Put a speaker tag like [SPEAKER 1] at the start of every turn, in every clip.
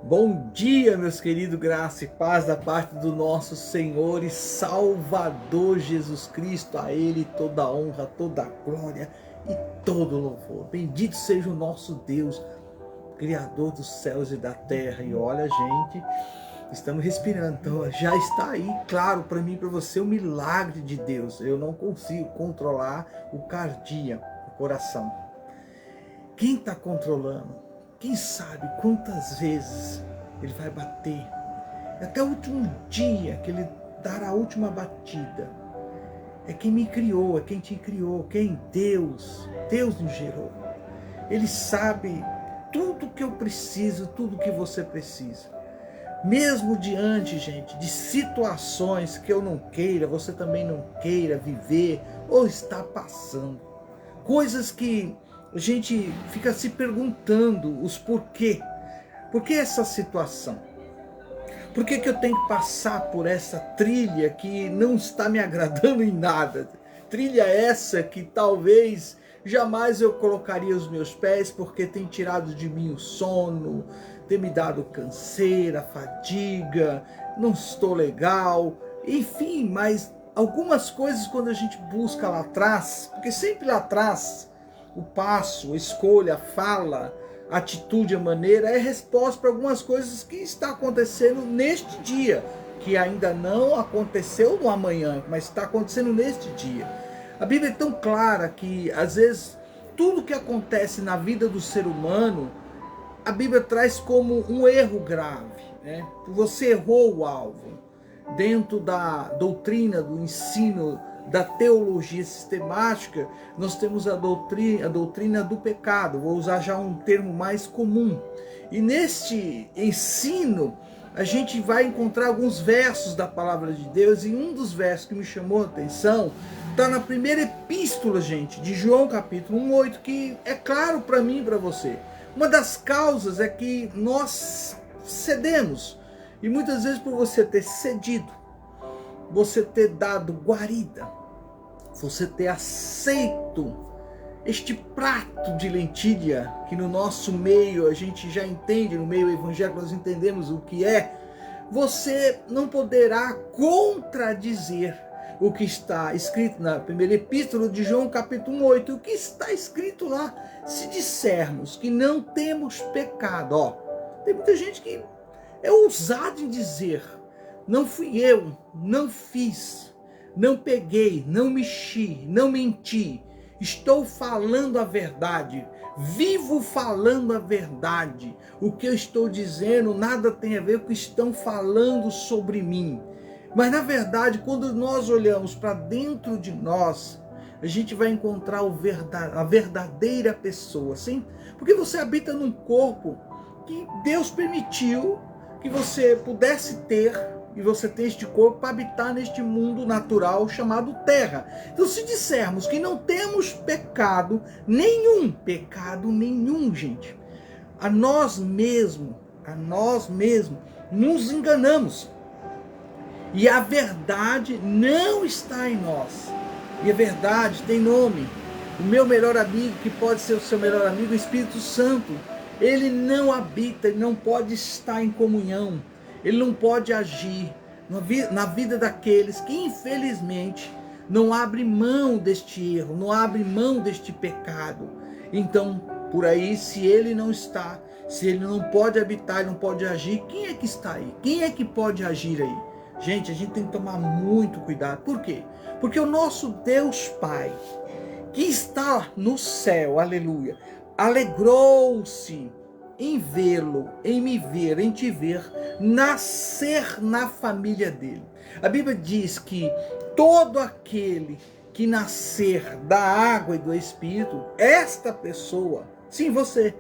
[SPEAKER 1] Bom dia, meus queridos, graça e paz da parte do nosso Senhor e Salvador Jesus Cristo. A Ele toda a honra, toda a glória e todo o louvor. Bendito seja o nosso Deus, Criador dos céus e da terra. E olha, gente, estamos respirando, então já está aí, claro, para mim e para você, o milagre de Deus. Eu não consigo controlar o cardíaco, o coração. Quem está controlando? Quem sabe quantas vezes ele vai bater, até o último dia que ele dará a última batida. É quem me criou, é quem te criou, quem? Deus nos gerou. Ele sabe tudo que eu preciso, tudo que você precisa. Mesmo diante, gente, de situações que eu não queira, você também não queira viver ou está passando. Coisas que a gente fica se perguntando os porquê. Por que essa situação? Por que eu tenho que passar por essa trilha que não está me agradando em nada? Trilha essa que talvez jamais eu colocaria os meus pés, porque tem tirado de mim o sono, tem me dado canseira, fadiga, não estou legal, enfim, mas algumas coisas quando a gente busca lá atrás, porque sempre lá atrás o passo, a escolha, a fala, a atitude, a maneira é resposta para algumas coisas que está acontecendo neste dia, que ainda não aconteceu no amanhã, mas está acontecendo neste dia. A Bíblia é tão clara que às vezes tudo que acontece na vida do ser humano, a Bíblia traz como um erro grave, né? Você errou o alvo. Dentro da doutrina, do ensino, da teologia sistemática, nós temos a doutrina do pecado. Vou usar já um termo mais comum. E neste ensino, a gente vai encontrar alguns versos da palavra de Deus, e um dos versos que me chamou a atenção está na primeira epístola, gente, de João, capítulo 1:8, que é claro para mim e para você. Uma das causas é que nós cedemos, e muitas vezes por você ter cedido, você ter dado guarida, você ter aceito este prato de lentilha, que no nosso meio a gente já entende, no meio evangélico nós entendemos o que é, você não poderá contradizer o que está escrito na primeira epístola de João, capítulo 1:8. O que está escrito lá? Se dissermos que não temos pecado, tem muita gente que é ousada em dizer: não fui eu, não fiz, não peguei, não mexi, não menti, estou falando a verdade, vivo falando a verdade, o que eu estou dizendo nada tem a ver com o que estão falando sobre mim. Mas na verdade, quando nós olhamos para dentro de nós, a gente vai encontrar a verdadeira pessoa, sim? Porque você habita num corpo que Deus permitiu que você pudesse ter, e você tem este corpo para habitar neste mundo natural chamado terra. Então, se dissermos que não temos pecado nenhum, gente, a nós mesmos nos enganamos. E a verdade não está em nós. E a verdade tem nome. O meu melhor amigo, que pode ser o seu melhor amigo, o Espírito Santo, ele não habita, ele não pode estar em comunhão, ele não pode agir na vida daqueles que infelizmente não abrem mão deste erro, não abrem mão deste pecado. Então, por aí, se ele não está, se ele não pode habitar, ele não pode agir, quem é que está aí? Quem é que pode agir aí? Gente, a gente tem que tomar muito cuidado. Por quê? Porque o nosso Deus Pai, que está no céu, aleluia, alegrou-se em vê-lo, em me ver, em te ver, nascer na família dele. A Bíblia diz que todo aquele que nascer da água e do Espírito, esta pessoa, sim, você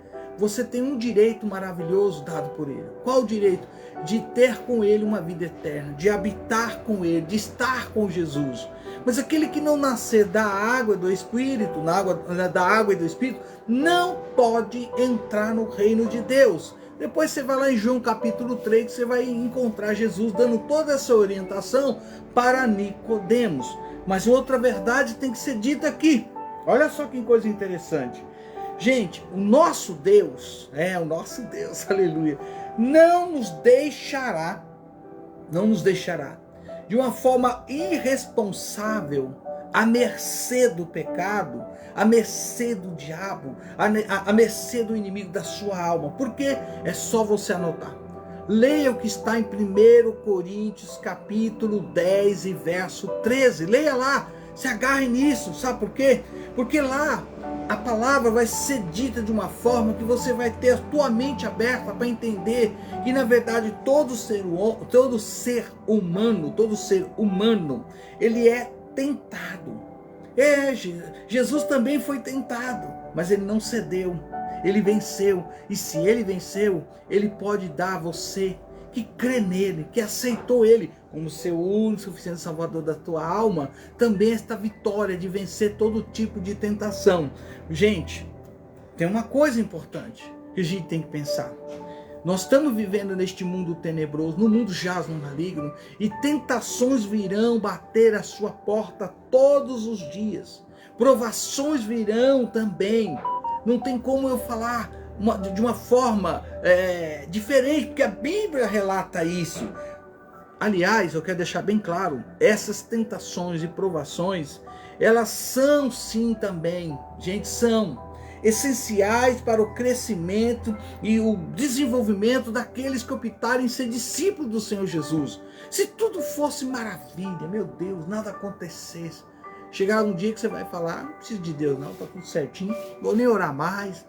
[SPEAKER 1] tem um direito maravilhoso dado por ele. Qual o direito? De ter com ele uma vida eterna, de habitar com ele, de estar com Jesus. Mas aquele que não nascer da água e do Espírito, da água e do Espírito, não pode entrar no reino de Deus. Depois você vai lá em João capítulo 3, que você vai encontrar Jesus dando toda essa orientação para Nicodemos. Mas outra verdade tem que ser dita aqui. Olha só que coisa interessante. Gente, o nosso Deus, aleluia, não nos deixará de uma forma irresponsável à mercê do pecado, à mercê do diabo, à mercê do inimigo da sua alma. Porque é só você anotar. Leia o que está em 1 Coríntios capítulo 10 e verso 13. Leia lá, se agarre nisso. Sabe por quê? Porque lá a palavra vai ser dita de uma forma que você vai ter a tua mente aberta para entender que na verdade todo ser humano, ele é tentado. Jesus também foi tentado, mas ele não cedeu. Ele venceu, e se ele venceu, ele pode dar a você que crê nele, que aceitou ele como seu único e suficiente salvador da tua alma, também esta vitória de vencer todo tipo de tentação. Gente, tem uma coisa importante que a gente tem que pensar. Nós estamos vivendo neste mundo tenebroso, no mundo jaz no maligno, e tentações virão bater a sua porta todos os dias. Provações virão também. Não tem como eu falar de uma forma diferente, porque a Bíblia relata isso. Aliás, eu quero deixar bem claro, essas tentações e provações, elas são sim também, gente, são essenciais para o crescimento e o desenvolvimento daqueles que optarem em ser discípulos do Senhor Jesus. Se tudo fosse maravilha, meu Deus, nada acontecesse, chegar um dia que você vai falar, não preciso de Deus não, está tudo certinho, vou nem orar mais,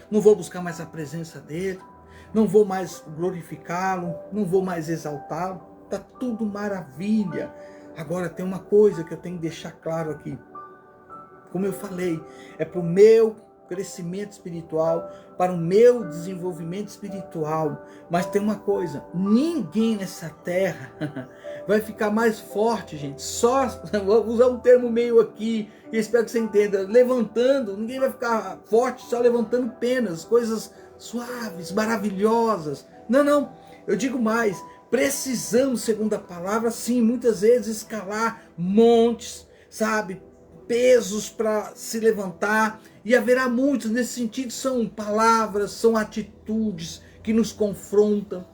[SPEAKER 1] não vou buscar mais a presença dele, não vou mais glorificá-lo, não vou mais exaltá-lo, está tudo maravilha. Agora tem uma coisa que eu tenho que deixar claro aqui, como eu falei, é para o meu crescimento espiritual, para o meu desenvolvimento espiritual. Mas tem uma coisa, ninguém nessa terra vai ficar mais forte, gente. Só, vou usar um termo meio aqui, e espero que você entenda, levantando, ninguém vai ficar forte só levantando penas, coisas suaves, maravilhosas. Não, eu digo mais, precisamos, segundo a palavra, sim, muitas vezes escalar montes, sabe, pesos para se levantar, e haverá muitos nesse sentido. São palavras, são atitudes que nos confrontam,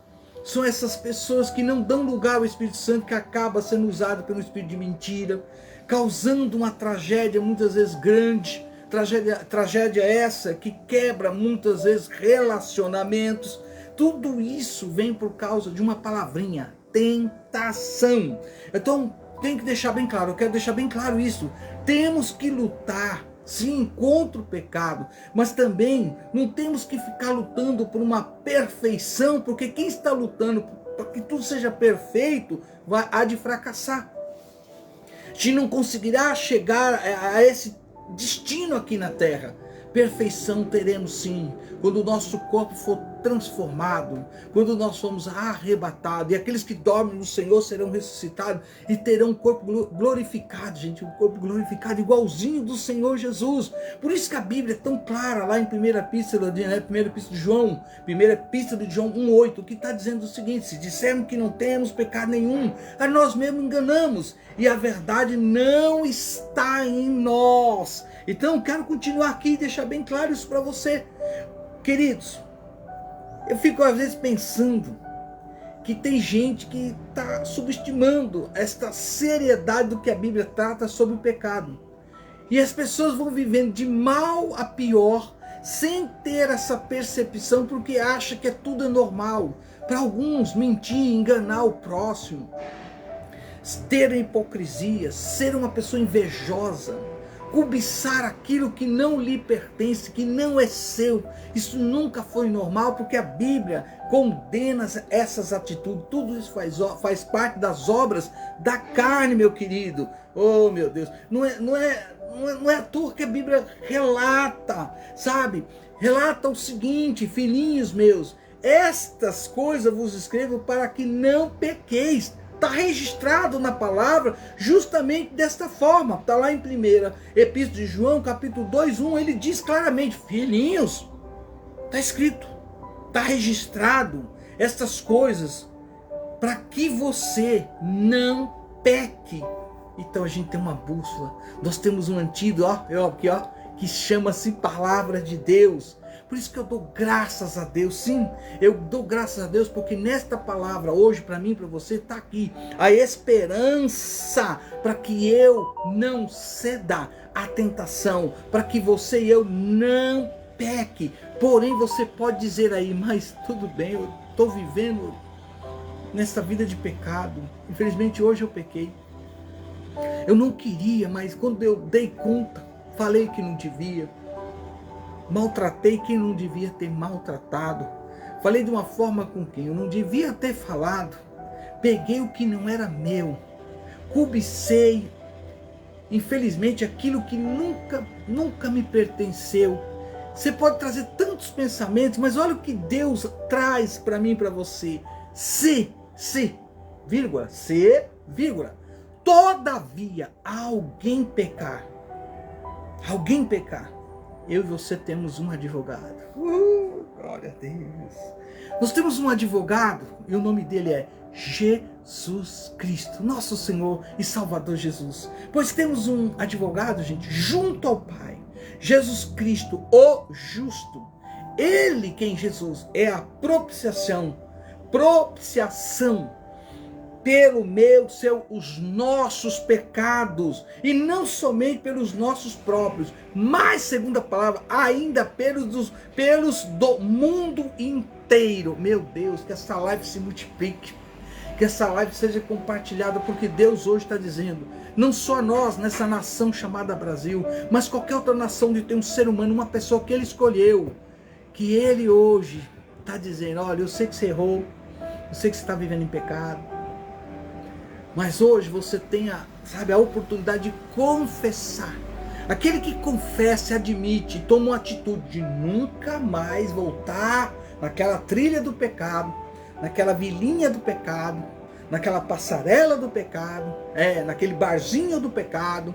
[SPEAKER 1] são essas pessoas que não dão lugar ao Espírito Santo, que acaba sendo usado pelo espírito de mentira, causando uma tragédia muitas vezes grande, tragédia essa que quebra muitas vezes relacionamentos. Tudo isso vem por causa de uma palavrinha, tentação. Então tem que deixar bem claro, eu quero deixar bem claro isso. Temos que lutar, sim, contra o pecado, mas também não temos que ficar lutando por uma perfeição, porque quem está lutando para que tudo seja perfeito, há de fracassar. A gente não conseguirá chegar a esse destino aqui na terra. Perfeição teremos sim, quando o nosso corpo for transformado, quando nós formos arrebatados, e aqueles que dormem no Senhor serão ressuscitados e terão um corpo glorificado, gente, um corpo glorificado igualzinho do Senhor Jesus. Por isso que a Bíblia é tão clara lá em 1 Epístola de João 1:8, que está dizendo o seguinte: se dissermos que não temos pecado nenhum, a nós mesmos enganamos, e a verdade não está em nós. Então quero continuar aqui e deixar bem claro isso para você. Queridos, eu fico às vezes pensando que tem gente que está subestimando esta seriedade do que a Bíblia trata sobre o pecado. E as pessoas vão vivendo de mal a pior, sem ter essa percepção, porque acha que tudo é normal. Para alguns, mentir, enganar o próximo, ter hipocrisia, ser uma pessoa invejosa, cobiçar aquilo que não lhe pertence, que não é seu. Isso nunca foi normal, porque a Bíblia condena essas atitudes. Tudo isso faz parte das obras da carne, meu querido. Oh, meu Deus, não é à toa que a Bíblia relata, sabe? Relata o seguinte: filhinhos meus, estas coisas vos escrevo para que não pequeis. Está registrado na palavra justamente desta forma. Está lá em 1 Epístola de João, capítulo 2:1, ele diz claramente: filhinhos, está escrito, está registrado estas coisas para que você não peque. Então a gente tem uma bússola, nós temos um antídoto, aqui, que chama-se Palavra de Deus. Por isso que eu dou graças a Deus. Sim, eu dou graças a Deus porque nesta palavra hoje, para mim, para você, está aqui a esperança para que eu não ceda à tentação, para que você e eu não peque. Porém, você pode dizer aí, mas tudo bem, eu estou vivendo nessa vida de pecado. Infelizmente hoje eu pequei. Eu não queria, mas quando eu dei conta, falei que não devia. Maltratei quem não devia ter maltratado. Falei de uma forma com quem eu não devia ter falado. Peguei o que não era meu. Cobicei, infelizmente, aquilo que nunca me pertenceu. Você pode trazer tantos pensamentos, mas olha o que Deus traz para mim e para você. Se, todavia alguém pecar, eu e você temos um advogado. Glória a Deus. Nós temos um advogado e o nome dele é Jesus Cristo, nosso Senhor e Salvador Jesus. Pois temos um advogado, gente, junto ao Pai, Jesus Cristo, o justo. Ele, quem Jesus, é a propiciação pelo os nossos pecados, e não somente pelos nossos próprios, mas, segundo a palavra, ainda pelos do mundo inteiro. Meu Deus, que essa live se multiplique, que essa live seja compartilhada, porque Deus hoje está dizendo, não só nós, nessa nação chamada Brasil, mas qualquer outra nação onde tem um ser humano, uma pessoa que Ele escolheu, que Ele hoje está dizendo, olha, eu sei que você errou, eu sei que você está vivendo em pecado, mas hoje você tem a oportunidade de confessar. Aquele que confessa e admite, toma uma atitude de nunca mais voltar naquela trilha do pecado, naquela vilinha do pecado, naquela passarela do pecado, naquele barzinho do pecado.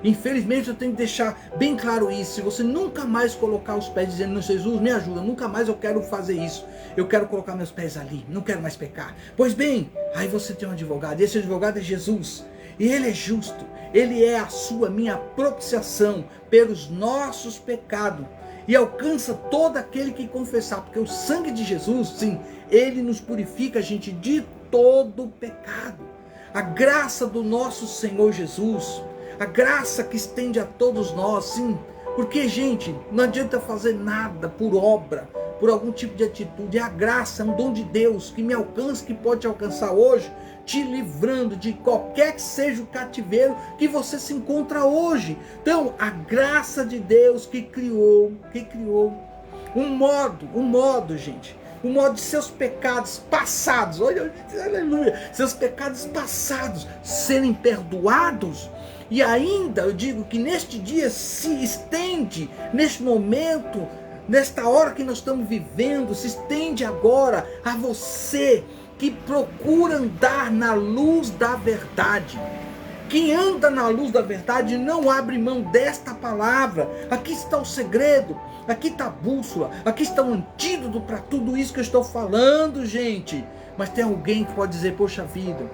[SPEAKER 1] Infelizmente eu tenho que deixar bem claro isso. Se você nunca mais colocar os pés dizendo, não, Jesus, me ajuda, nunca mais eu quero fazer isso, eu quero colocar meus pés ali, não quero mais pecar. Pois bem, aí você tem um advogado, e esse advogado é Jesus, e Ele é justo, Ele é a minha propiciação pelos nossos pecados, e alcança todo aquele que confessar, porque o sangue de Jesus, sim, Ele nos purifica, gente, de todo pecado. A graça do nosso Senhor Jesus, a graça que estende a todos nós, sim, porque, gente, não adianta fazer nada por obra, por algum tipo de atitude. A graça é um dom de Deus que me alcança, que pode te alcançar hoje, te livrando de qualquer que seja o cativeiro que você se encontra hoje. Então, a graça de Deus que criou um modo, gente, um modo de seus pecados passados, olha, aleluia, seus pecados passados serem perdoados. E ainda eu digo que neste dia se estende, neste momento, nesta hora que nós estamos vivendo, se estende agora a você que procura andar na luz da verdade. Quem anda na luz da verdade não abre mão desta palavra. Aqui está o segredo, aqui está a bússola, aqui está o antídoto para tudo isso que eu estou falando, gente. Mas tem alguém que pode dizer, poxa vida,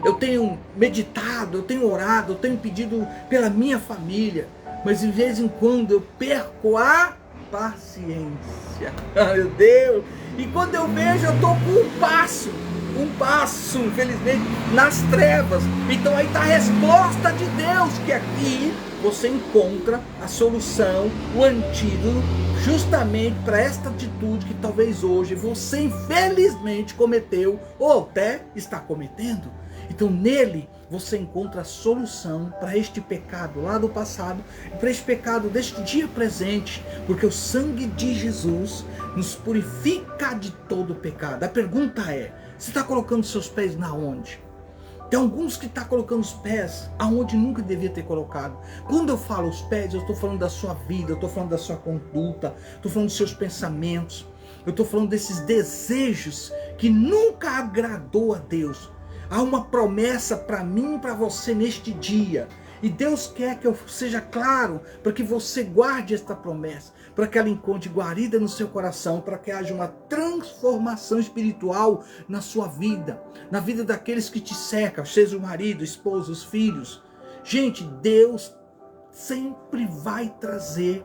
[SPEAKER 1] eu tenho meditado, eu tenho orado, eu tenho pedido pela minha família, mas de vez em quando eu perco a paciência. Meu Deus! E quando eu vejo, eu estou com um passo, infelizmente, nas trevas. Então aí está a resposta de Deus, que aqui você encontra a solução, o antídoto, justamente para esta atitude que talvez hoje você infelizmente cometeu, ou até está cometendo. Então nele você encontra a solução para este pecado lá do passado e para este pecado deste dia presente, porque o sangue de Jesus nos purifica de todo pecado. A pergunta é, você está colocando seus pés na onde? Tem alguns que estão colocando os pés aonde nunca devia ter colocado. Quando eu falo os pés, eu estou falando da sua vida, eu estou falando da sua conduta, estou falando dos seus pensamentos, eu estou falando desses desejos que nunca agradou a Deus. Há uma promessa para mim e para você neste dia. E Deus quer que eu seja claro para que você guarde esta promessa, para que ela encontre guarida no seu coração, para que haja uma transformação espiritual na sua vida, na vida daqueles que te cercam, seja o marido, esposa, os filhos. Gente, Deus sempre vai trazer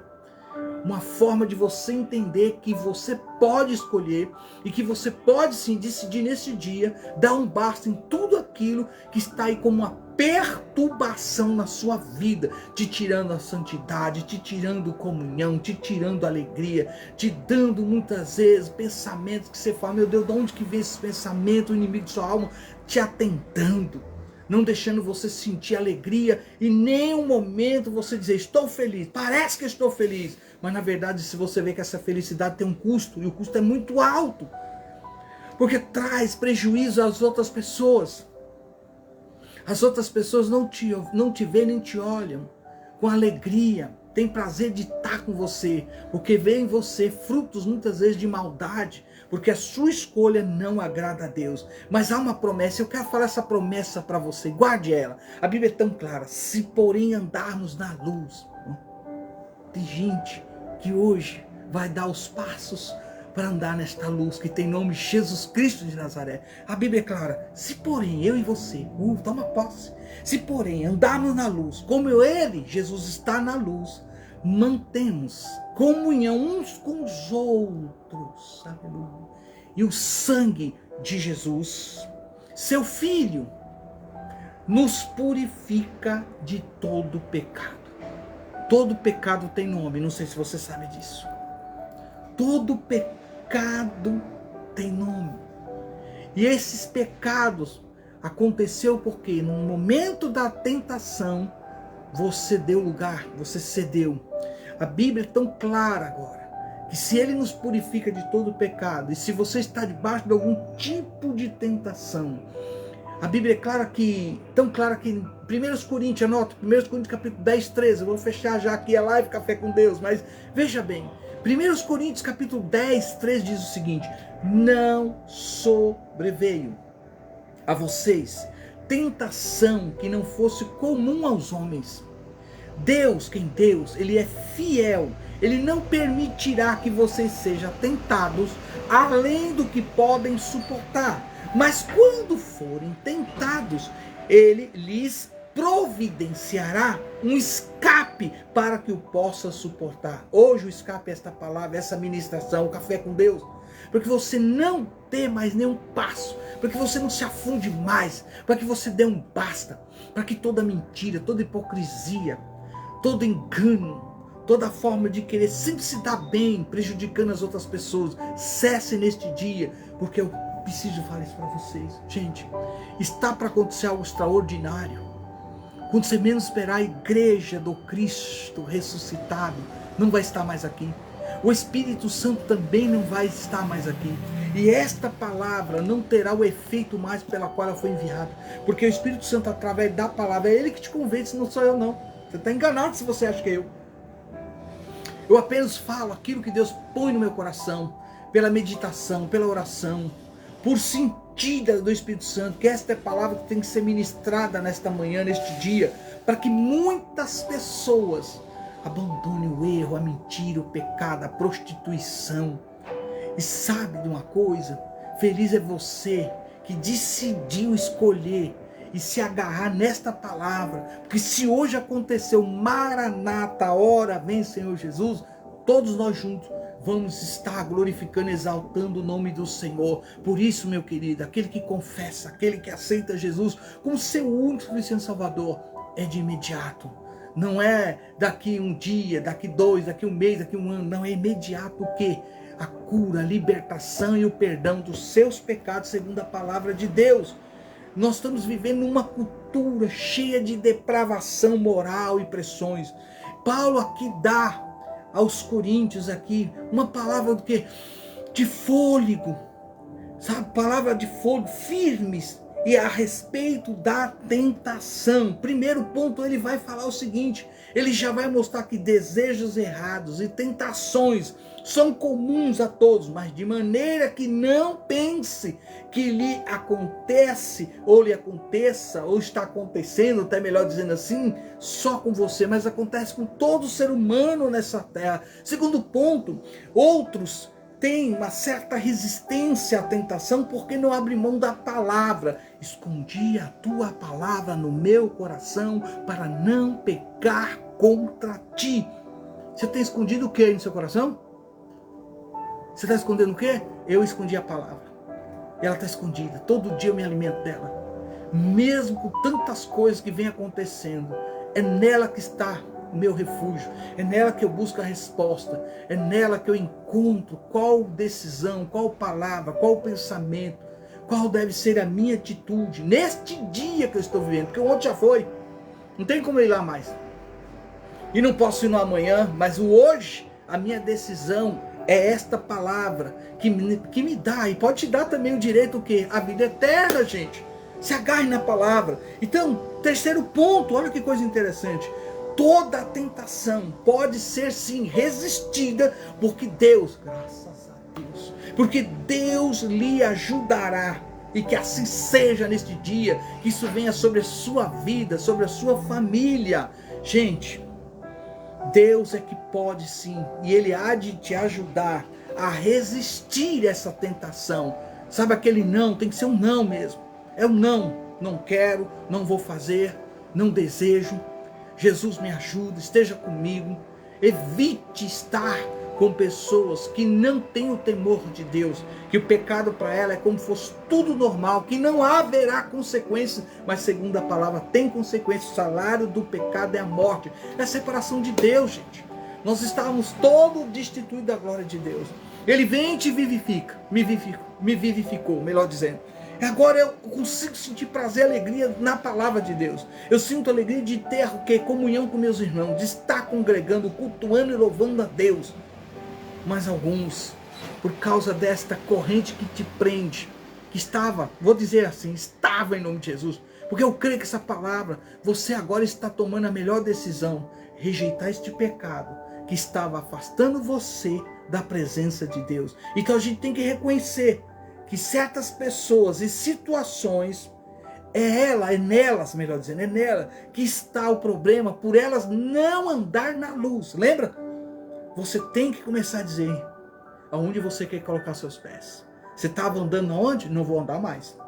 [SPEAKER 1] uma forma de você entender que você pode escolher e que você pode sim decidir nesse dia dar um basta em tudo aquilo que está aí como uma perturbação na sua vida, te tirando a santidade, te tirando comunhão, te tirando alegria, te dando muitas vezes pensamentos que você fala, meu Deus, de onde que vem esse pensamento, o inimigo de sua alma te atentando, não deixando você sentir alegria e em nenhum momento você dizer, estou feliz, parece que estou feliz, mas na verdade se você vê que essa felicidade tem um custo, e o custo é muito alto, porque traz prejuízo às outras pessoas. As outras pessoas não te veem nem te olham com alegria, tem prazer de estar com você, porque vê em você frutos muitas vezes de maldade, porque a sua escolha não agrada a Deus. Mas há uma promessa, eu quero falar essa promessa para você, guarde ela. A Bíblia é tão clara, se porém andarmos na luz. Tem gente que hoje vai dar os passos para andar nesta luz que tem nome Jesus Cristo de Nazaré. A Bíblia é clara, se porém eu e você, toma posse, se porém andarmos na luz, como ele, Jesus está na luz, mantemos comunhão uns com os outros, aleluia. E o sangue de Jesus, seu Filho, nos purifica de todo pecado. Todo pecado tem nome, não sei se você sabe disso. Todo pecado tem nome. E esses pecados aconteceu porque no momento da tentação você deu lugar, você cedeu. A Bíblia é tão clara agora que se ele nos purifica de todo pecado e se você está debaixo de algum tipo de tentação, a Bíblia é clara que, tão clara que em 1 Coríntios, anota, 1 Coríntios capítulo 10, 13, eu vou fechar já aqui a live Café com Deus, mas veja bem, 1 Coríntios capítulo 10, 13 diz o seguinte, não sobreveio a vocês tentação que não fosse comum aos homens. Deus, ele é fiel, ele não permitirá que vocês sejam tentados além do que podem suportar. Mas quando forem tentados, ele lhes providenciará um escape para que o possa suportar. Hoje o escape é esta palavra, essa ministração, o Café com Deus. Para que você não dê mais nenhum passo, para que você não se afunde mais, para que você dê um basta, para que toda mentira, toda hipocrisia, todo engano, toda forma de querer sempre se dar bem, prejudicando as outras pessoas, cesse neste dia, porque eu preciso falar isso para vocês. Gente, está para acontecer algo extraordinário. Quando você menos esperar, a igreja do Cristo ressuscitado não vai estar mais aqui. O Espírito Santo também não vai estar mais aqui. E esta palavra não terá o efeito mais pela qual ela foi enviada. Porque o Espírito Santo, através da palavra, é ele que te convence, não sou eu não. Você está enganado se você acha que é eu. Eu apenas falo aquilo que Deus põe no meu coração, pela meditação, pela oração, por sentida do Espírito Santo, que esta é a palavra que tem que ser ministrada nesta manhã, neste dia, para que muitas pessoas abandonem o erro, a mentira, o pecado, a prostituição. E sabe de uma coisa? Feliz é você que decidiu escolher e se agarrar nesta palavra, porque se hoje aconteceu, Maranata, a hora vem Senhor Jesus, todos nós juntos vamos estar glorificando, exaltando o nome do Senhor. Por isso, meu querido, aquele que confessa, aquele que aceita Jesus como seu único e Salvador, é de imediato. Não é daqui um dia, daqui dois, daqui um mês, daqui um ano. Não, é imediato o quê? A cura, a libertação e o perdão dos seus pecados, segundo a palavra de Deus. Nós estamos vivendo uma cultura cheia de depravação moral e pressões. Paulo aqui dá aos coríntios aqui uma palavra do que? De fôlego, sabe? Palavra de fôlego, firmes. E a respeito da tentação, primeiro ponto ele vai falar o seguinte, ele já vai mostrar que desejos errados e tentações são comuns a todos, mas de maneira que não pense que lhe acontece, ou lhe aconteça, ou está acontecendo, até melhor dizendo assim, só com você, mas acontece com todo ser humano nessa terra. Segundo ponto, outros tem uma certa resistência à tentação porque não abre mão da palavra. Escondi a tua palavra no meu coração para não pecar contra ti. Você tem escondido o que no seu coração? Você está escondendo o quê? Eu escondi a palavra. Ela está escondida. Todo dia eu me alimento dela. Mesmo com tantas coisas que vem acontecendo, é nela que está o meu refúgio. É nela que eu busco a resposta. É nela que eu encontro qual decisão, qual palavra, qual pensamento, qual deve ser a minha atitude neste dia que eu estou vivendo. Porque o ontem já foi. Não tem como eu ir lá mais. E não posso ir no amanhã, mas o hoje, a minha decisão é esta palavra que me dá, e pode te dar também o direito o quê? A vida eterna, gente. Se agarre na palavra. Então, terceiro ponto, olha que coisa interessante. Toda a tentação pode ser sim resistida, porque Deus, graças a Deus, porque Deus lhe ajudará. E que assim seja neste dia, que isso venha sobre a sua vida, sobre a sua família. Gente, Deus é que pode sim, e Ele há de te ajudar a resistir essa tentação. Sabe aquele não, tem que ser um não mesmo. É um não, não quero, não vou fazer, não desejo. Jesus me ajuda, esteja comigo. Evite estar com pessoas que não têm o temor de Deus, que o pecado para ela é como se fosse tudo normal, que não haverá consequências, mas segundo a palavra tem consequências. O salário do pecado é a morte, é a separação de Deus, gente. Nós estávamos todos destituídos da glória de Deus. Ele vem e te vivifica, me vivificou, melhor dizendo. Agora eu consigo sentir prazer e alegria na palavra de Deus. Eu sinto alegria de ter o quê? Comunhão com meus irmãos, de estar congregando, cultuando e louvando a Deus. Mas alguns, por causa desta corrente que te prende, que estava, vou dizer assim, estava em nome de Jesus, porque eu creio que essa palavra, você agora está tomando a melhor decisão, rejeitar este pecado que estava afastando você da presença de Deus. Então a gente tem que reconhecer que certas pessoas e situações, é nelas, melhor dizendo, é nela que está o problema, por elas não andar na luz. Lembra? Você tem que começar a dizer aonde você quer colocar seus pés. Você estava andando aonde? Não vou andar mais.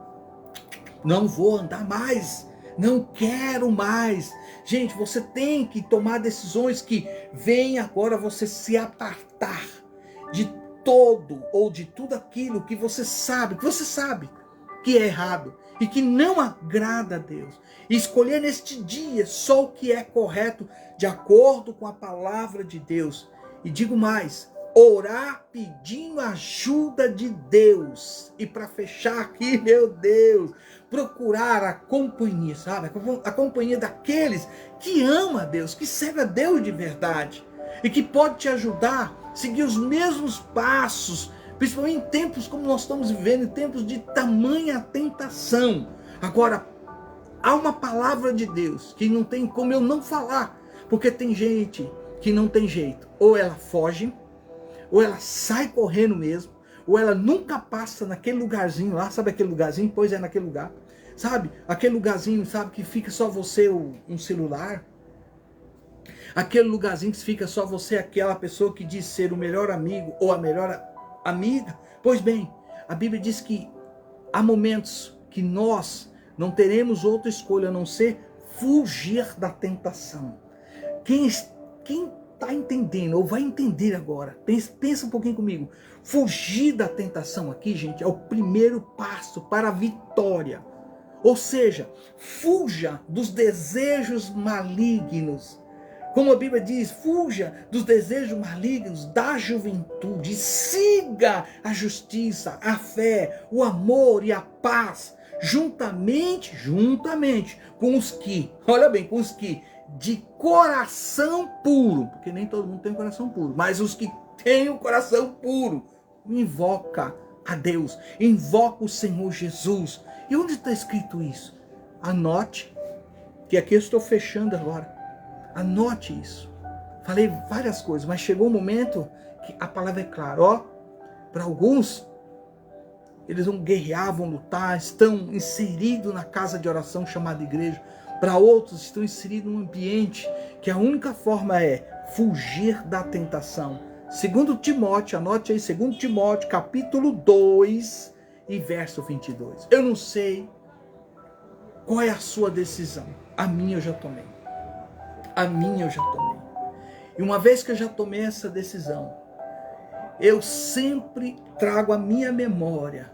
[SPEAKER 1] Não vou andar mais. Não quero mais. Gente, você tem que tomar decisões que vem agora você se apartar de todo ou de tudo aquilo que você sabe que é errado e que não agrada a Deus. E escolher neste dia só o que é correto de acordo com a palavra de Deus. E digo mais, orar pedindo ajuda de Deus. E para fechar aqui, meu Deus, procurar a companhia, sabe? A companhia daqueles que ama a Deus, que serve a Deus de verdade. E que pode te ajudar a seguir os mesmos passos, principalmente em tempos como nós estamos vivendo, em tempos de tamanha tentação. Agora, há uma palavra de Deus que não tem como eu não falar, porque tem gente que não tem jeito. Ou ela foge, ou ela sai correndo mesmo, ou ela nunca passa naquele lugarzinho lá, sabe aquele lugarzinho? Pois é, naquele lugar. Sabe? Aquele lugarzinho, sabe, que fica só você um celular. Aquele lugarzinho que fica só você, aquela pessoa que diz ser o melhor amigo ou a melhor amiga. Pois bem, a Bíblia diz que há momentos que nós não teremos outra escolha a não ser fugir da tentação. Quem está entendendo, ou vai entender agora, pensa um pouquinho comigo. Fugir da tentação aqui, gente, é o primeiro passo para a vitória. Ou seja, fuja dos desejos malignos. Como a Bíblia diz, fuja dos desejos malignos da juventude. Siga a justiça, a fé, o amor e a paz. Juntamente com os que, olha bem, com os que de coração puro, porque nem todo mundo tem coração puro, mas os que têm o coração puro, invoca a Deus, invoca o Senhor Jesus. E onde está escrito isso? Anote, que aqui eu estou fechando agora. Anote isso. Falei várias coisas, mas chegou um momento que a palavra é clara. Ó, para alguns, eles vão guerrear, vão lutar, estão inseridos na casa de oração chamada igreja. Para outros, estão inseridos num ambiente que a única forma é fugir da tentação. 2 Timóteo, anote aí, 2 Timóteo, capítulo 2 e verso 22. Eu não sei qual é a sua decisão. A minha eu já tomei. A minha eu já tomei. E uma vez que eu já tomei essa decisão, eu sempre trago à minha memória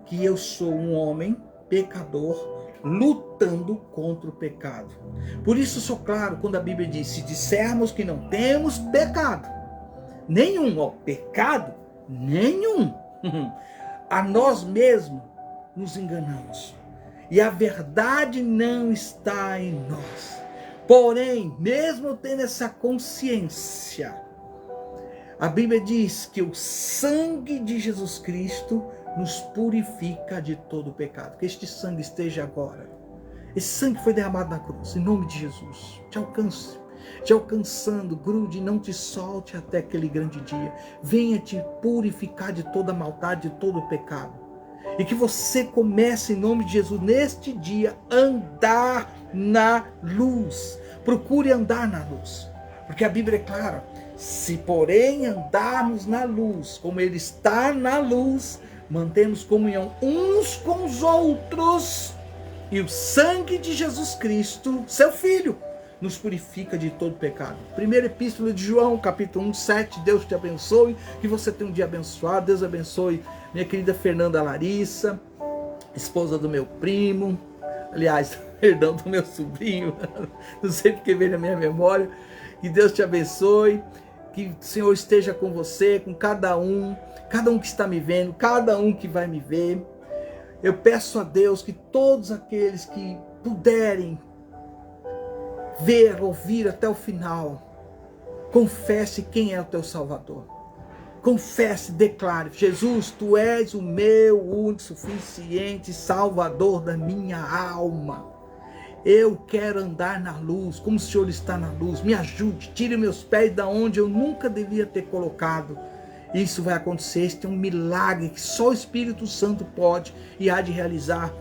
[SPEAKER 1] que eu sou um homem pecador lutando contra o pecado. Por isso sou claro quando a Bíblia diz: se dissermos que não temos pecado nenhum, pecado nenhum, a nós mesmos nos enganamos. E a verdade não está em nós. Porém, mesmo tendo essa consciência, a Bíblia diz que o sangue de Jesus Cristo nos purifica de todo o pecado. Que este sangue esteja agora. Esse sangue foi derramado na cruz, em nome de Jesus. Te alcance, te alcançando, grude, não te solte até aquele grande dia. Venha te purificar de toda maldade, de todo o pecado. E que você comece, em nome de Jesus, neste dia, andar na luz. Procure andar na luz. Porque a Bíblia é clara: se porém andarmos na luz, como Ele está na luz, mantemos comunhão uns com os outros, e o sangue de Jesus Cristo, seu Filho, nos purifica de todo pecado. Primeira Epístola de João, capítulo 1, 7. Deus te abençoe, que você tenha um dia abençoado. Deus abençoe minha querida Fernanda Larissa, esposa do meu primo, aliás, perdão, do meu sobrinho, não sei porque veio na minha memória. Que Deus te abençoe, que o Senhor esteja com você, com cada um que está me vendo, cada um que vai me ver. Eu peço a Deus que todos aqueles que puderem ver, ouvir até o final, confesse quem é o teu Salvador. Confesse, declare: Jesus, tu és o meu único, suficiente Salvador da minha alma. Eu quero andar na luz, como o Senhor está na luz. Me ajude, tire meus pés da onde eu nunca devia ter colocado. Isso vai acontecer. Este é um milagre que só o Espírito Santo pode e há de realizar.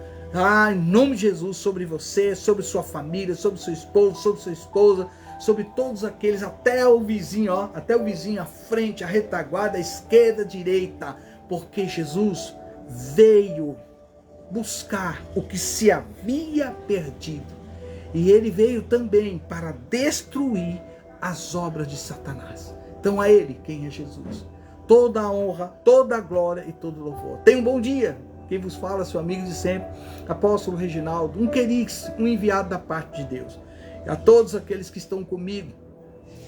[SPEAKER 1] Em nome de Jesus, sobre você, sobre sua família, sobre seu esposo, sobre sua esposa, sobre todos aqueles, até o vizinho, até o vizinho à frente, à retaguarda, à esquerda, à direita, porque Jesus veio buscar o que se havia perdido. E ele veio também para destruir as obras de Satanás. Então a ele, quem é Jesus, toda a honra, toda a glória e todo o louvor. Tenha um bom dia. Quem vos fala, seu amigo de sempre, apóstolo Reginaldo, um querix, um enviado da parte de Deus. E a todos aqueles que estão comigo,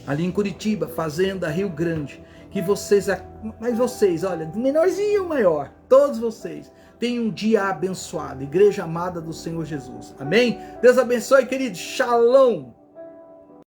[SPEAKER 1] ali em Curitiba, Fazenda, Rio Grande, que vocês, mas vocês, olha, do menorzinho ao maior, todos vocês, tenham um dia abençoado, igreja amada do Senhor Jesus. Amém? Deus abençoe, querido. Shalom.